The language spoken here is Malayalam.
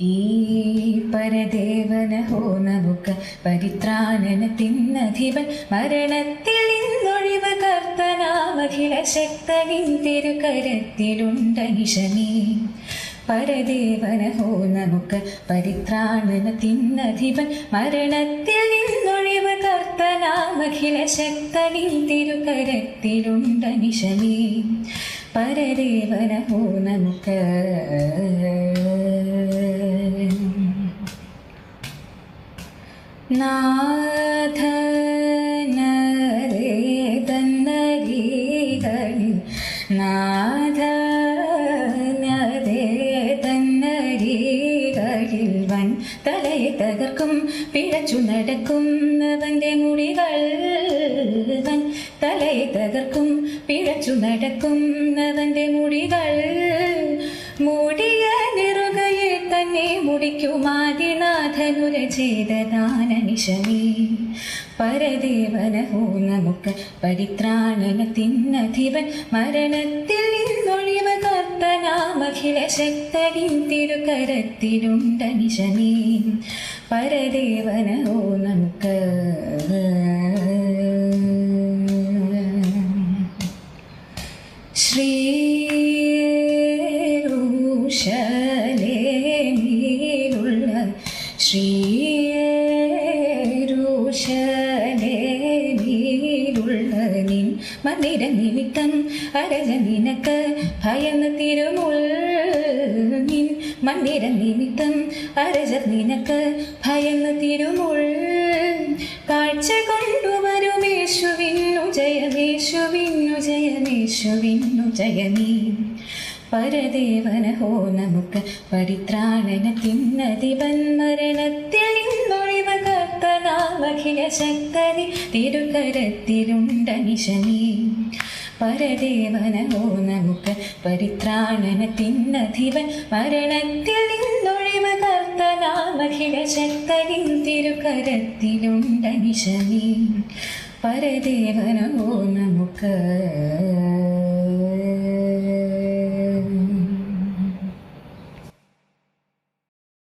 ഈ പരദേവനഹോ നമുക്ക് പരിത്രാണനത്തിനധിപൻ മരണത്തിൽ നിന്നൊഴിവ് കർത്തനാമഖില ശക്തനിൻ തിരുകരത്തിലുണ്ടനിശനീ പരദേവനഹോ നമുക്ക് പരിത്രാണനത്തിനധിപൻ മരണത്തിൽ നിന്നൊഴിവ് കർത്തനാമഖില ശക്തനിൻ തിരുകരത്തിലുണ്ടനിശനീ പരദേവനഹോ നമുക്ക് നാഥനരേതന്നരികളിൽ നാഥനരേതന്നരികളിൽ വൻ തലയെ തകർക്കും പിഴച്ചു നടക്കുന്നവൻ്റെ മുടികൾ വൻ തലയെ തകർക്കും പിഴച്ചു നടക്കുന്നവൻ്റെ മുടികൾ മൂടിയ നിറുകയിൽ തന്നെ മുടിക്കുമാദിനാഥനുര ചെയ്തദാനനിശമീ പരദേവനഹോ നമുക്ക് പരിത്രാണനത്തിനധിപൻ മരണത്തിൽ നിന്നൊഴിവ് കർത്തനാമഖില ശക്തനിൻ തിരുകരത്തിലുണ്ടനിശമീ പരദേവനഹോ നമുക്ക് ശ്രീയേരൂശലേമിലുള്ള നിൻ മന്ദിര നിമിത്തം അരജ നിനക്ക് ഭയന്ന് തിരുമുൾനിൻ മന്ദിര നിമിത്തം അരജ നിനക്ക് ഭയന്ന് തിരുമുൾ കാഴ്ച കൊണ്ടുവരുമേശുവിന്നു ജയമേശുവിന്നു ജയമേശുവിന്നു ജയമീ പരദേവനഹോ നമുക്ക് പരിത്രാണനത്തിനധിപൻ മരണത്തിൽ നിന്നൊഴിവ് കർത്തനാമഖില ശക്തനി തിരുകരത്തിലുണ്ടനിശനീ പരദേവനഹോ നമുക്ക് പരിത്രാണനത്തിനധിപൻ മരണത്തിൽ നിന്നൊഴിവ് കർത്തനാമഖില ശക്തനി തിരുകരത്തിലുണ്ടനിശനീ പരദേവനഹോ നമുക്ക്